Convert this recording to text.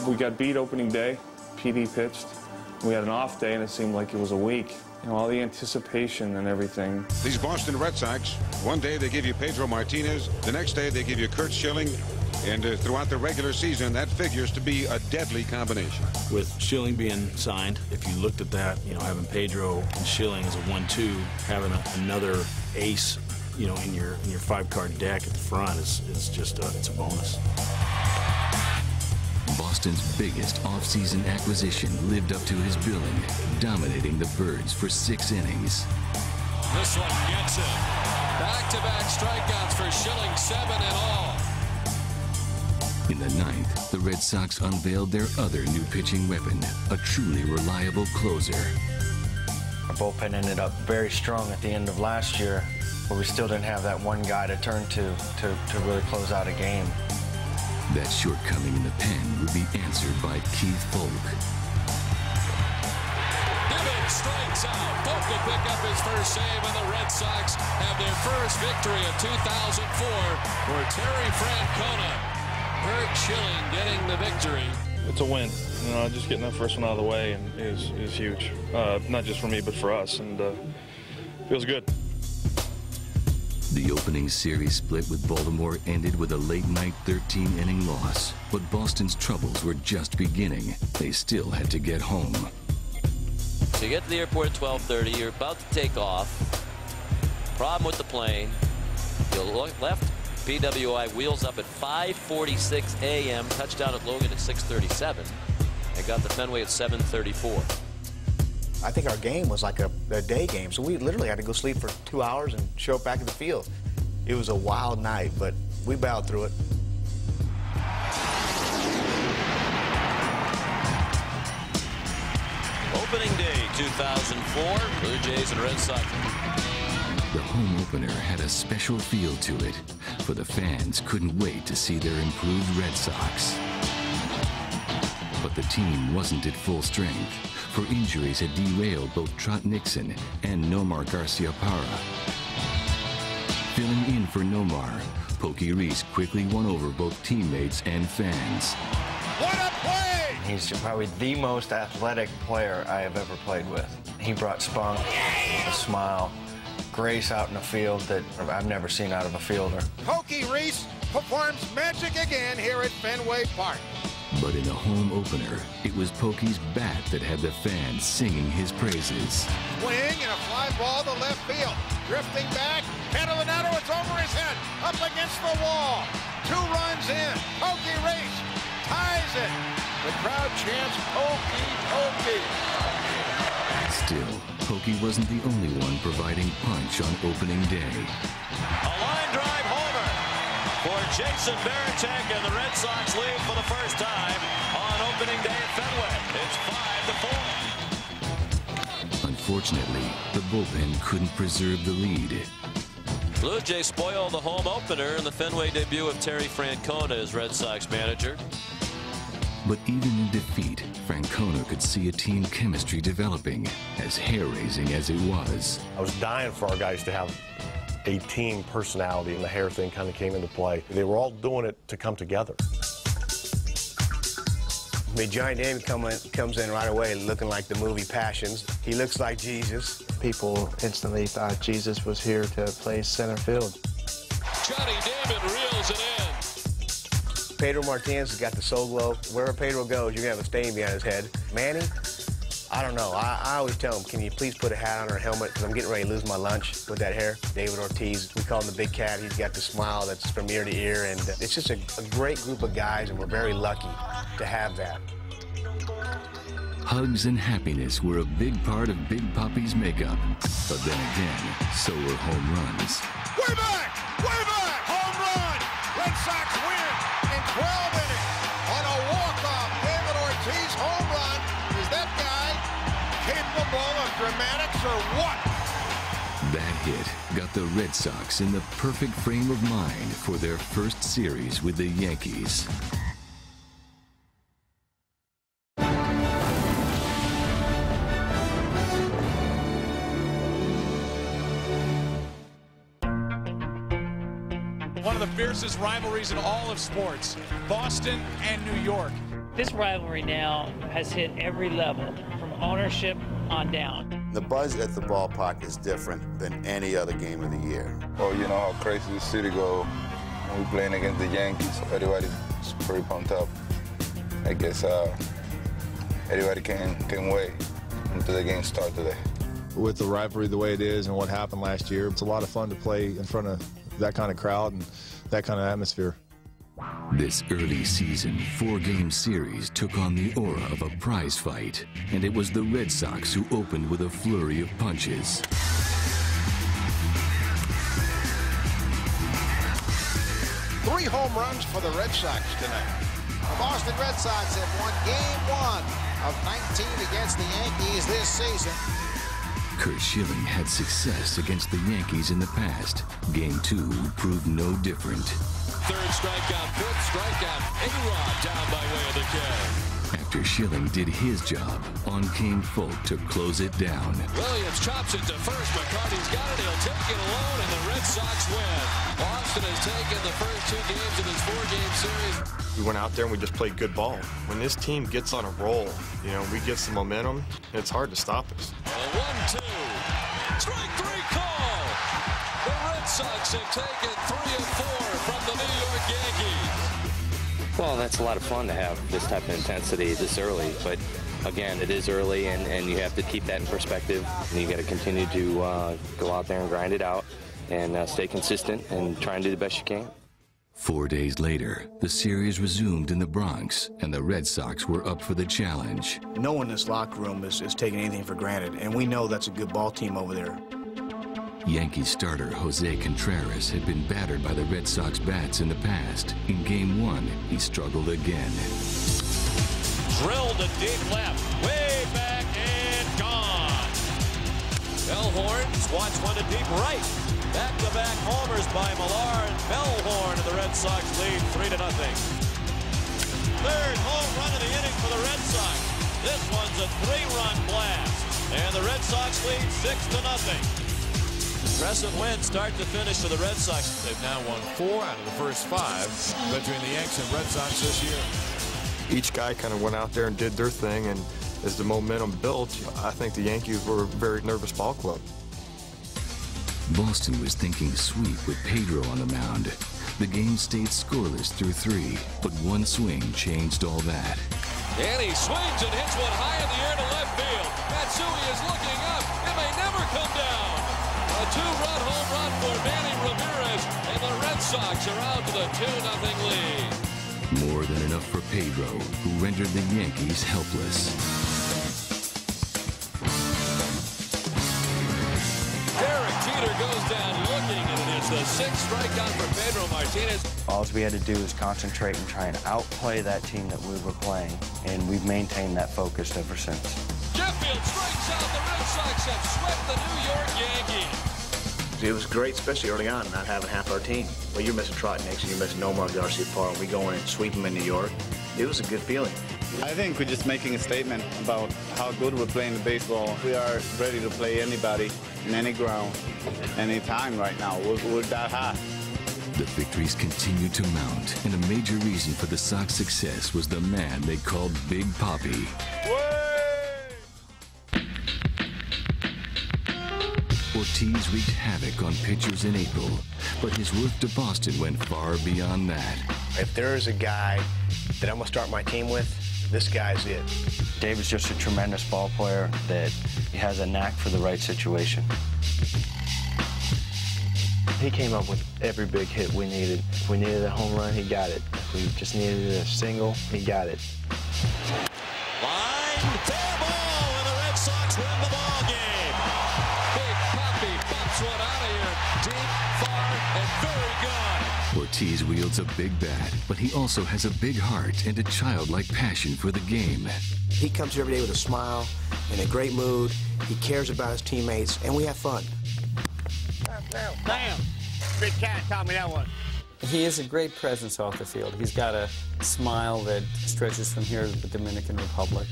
We got beat opening day. PD pitched. We had an off day, and it seemed like it was a week. You know, all the anticipation and everything. These Boston Red Sox, one day they give you Pedro Martinez, the next day they give you Curt Schilling, and throughout the regular season, that figures to be a deadly combination. With Schilling being signed, if you looked at that, you know, having Pedro and Schilling as a 1-2, having another ace, you know, in your 5-card deck at the front is just it's a bonus. Boston's biggest offseason acquisition lived up to his billing, dominating the Birds for 6 innings. This one gets him. Back-to-back strikeouts for Schilling, 7 in all. In the 9th, the Red Sox unveiled their other new pitching weapon, a truly reliable closer. Our bullpen ended up very strong at the end of last year, but we still didn't have that one guy to turn to really close out a game. That shortcoming in the pen would be answered by Keith Folk. Gibbons strikes out. Folk will pick up his first save, and the Red Sox have their first victory of 2004 for Terry Francona. Curt Schilling getting the victory. It's a win. You know, just getting that first one out of the way is huge. Not just for me, but for us, and feels good. The opening series split with Baltimore ended with a late-night 13-inning loss. But Boston's troubles were just beginning. They still had to get home. So you get to the airport at 12:30. You're about to take off. Problem with the plane. You look left. PWI wheels up at 5:46 a.m. Touchdown at Logan at 6:37. They got the Fenway at 7:34. I think our game was like a day game, so we literally had to go sleep for 2 hours and show up back at the field. It was a wild night, but we battled through it. Opening day 2004, Blue Jays and Red Sox. The home opener had a special feel to it, for the fans couldn't wait to see their improved Red Sox. But the team wasn't at full strength, for injuries had derailed both Trot Nixon and Nomar Garciaparra. Filling in for Nomar, Pokey Reese quickly won over both teammates and fans. What a play! He's probably the most athletic player I have ever played with. He brought spunk, a smile, grace out in the field that I've never seen out of a fielder. Pokey Reese performs magic again here at Fenway Park. But in the home opener, it was Pokey's bat that had the fans singing his praises. Swing and a fly ball to left field. Drifting back, Catalinato, it's over his head, up against the wall. 2 runs in. Pokey Reese ties it. The crowd chants, Pokey, Pokey. Still, Pokey wasn't the only one providing punch on opening day. A line drive homer for Jason Varitek, and the Red Sox lead for the first time on opening day at Fenway. It's 5-4. Unfortunately, the bullpen couldn't preserve the lead. Blue Jays spoil the home opener in the Fenway debut of Terry Francona as Red Sox manager. But even in defeat, Francona could see a team chemistry developing, as hair-raising as it was. I was dying for our guys to have a team personality, and the hair thing kind of came into play. They were all doing it to come together. I mean, Johnny Damon comes in right away looking like the movie Passions. He looks like Jesus. People instantly thought Jesus was here to play center field. Johnny Damon reels it in. Pedro Martinez has got the soul glow. Wherever Pedro goes, you're going to have a stain behind his head. Manny, I don't know. I always tell him, can you please put a hat on or a helmet, because I'm getting ready to lose my lunch with that hair. David Ortiz, we call him the Big Cat. He's got the smile that's from ear to ear, and it's just a great group of guys, and we're very lucky to have that. Hugs and happiness were a big part of Big Papi's makeup. But then again, so were home runs. Way back! Way back! Home run! Red Sox win in 12 innings on a walk-off David Ortiz home run. Is that guy capable of dramatics or what? That hit got the Red Sox in the perfect frame of mind for their first series with the Yankees. One of the fiercest rivalries in all of sports, Boston and New York. This rivalry now has hit every level, from ownership on down. The buzz at the ballpark is different than any other game of the year. Oh, you know how crazy the city go when we're playing against the Yankees. Everybody's pretty pumped up. I guess everybody can wait until the game starts today. With the rivalry the way it is and what happened last year, it's a lot of fun to play in front of that kind of crowd and that kind of atmosphere. This early season 4-game series took on the aura of a prize fight, and it was the Red Sox who opened with a flurry of punches. Three home runs for the Red Sox tonight. The Boston Red Sox have won Game 1 of 19 against the Yankees this season. Curt Schilling had success against the Yankees in the past. Game 2 proved no different. Third strikeout, fifth strikeout. A-Rod down by way of the K. After Schilling did his job, on came Folk to close it down. Williams chops it to first. McCarty's got it. He'll take it alone, and the Red Sox win. Boston has taken the first 2 games of his 4-game series. We went out there and we just played good ball. When this team gets on a roll, you know, we get some momentum, it's hard to stop us. A 1-2. Strike 3 call. The Red Sox have taken 3 of 4 from the New York Yankees. Well, that's a lot of fun to have this type of intensity this early, but again, it is early, and you have to keep that in perspective. And you got to continue to go out there and grind it out and stay consistent and try and do the best you can. 4 days later, the series resumed in the Bronx, and the Red Sox were up for the challenge. No one in this locker room is taking anything for granted, and we know that's a good ball team over there. Yankee starter Jose Contreras had been battered by the Red Sox bats in the past. In Game 1, he struggled again. Drilled to deep left, way back and gone. Bellhorns watch one to deep right. Back-to-back homers by Millar and Bellhorn, and the Red Sox lead 3-0. Third home run of the inning for the Red Sox. This one's a 3-run blast, and the Red Sox lead 6-0. Impressive win start to finish for the Red Sox. They've now won 4 out of the first 5 between the Yanks and Red Sox this year. Each guy kind of went out there and did their thing, and as the momentum built, I think the Yankees were a very nervous ball club. Boston was thinking sweep with Pedro on the mound. The game stayed scoreless through 3, but one swing changed all that. And he swings and hits one high in the air to left field. Matsui is looking up. It may never come down. A 2-run home run for Manny Ramirez, and the Red Sox are out to the 2-0 lead. More than enough for Pedro, who rendered the Yankees helpless. Derek Jeter goes down looking, and it is the 6th strikeout for Pedro Martinez. All we had to do is concentrate and try and outplay that team that we were playing, and we've maintained that focus ever since. Sheffield strikes out. The Red Sox have swept the New York Yankees. It was great, especially early on, not having half our team. Well, you're missing Trot Nixon, you're missing Omar Garcia-Parra, and we go in and sweep them in New York. It was a good feeling. I think we're just making a statement about how good we're playing the baseball. We are ready to play anybody, in any ground, any time right now. We're that hot. The victories continued to mount, and a major reason for the Sox success was the man they called Big Papi. Ortiz wreaked havoc on pitchers in April, but his worth to Boston went far beyond that. If there is a guy that I'm going to start my team with, this guy's it. Dave is just a tremendous ball player that he has a knack for the right situation. He came up with every big hit we needed. If we needed a home run, he got it. If we just needed a single, he got it. Line, fair ball, and the Red Sox win the ball game. Big Papi bumps one out of here, deep, far, and very good. Ortiz wields a big bat, but he also has a big heart and a childlike passion for the game. He comes here every day with a smile, in a great mood. He cares about his teammates, and we have fun. Damn. Big cat taught me that one. He is a great presence off the field. He's got a smile that stretches from here to the Dominican Republic.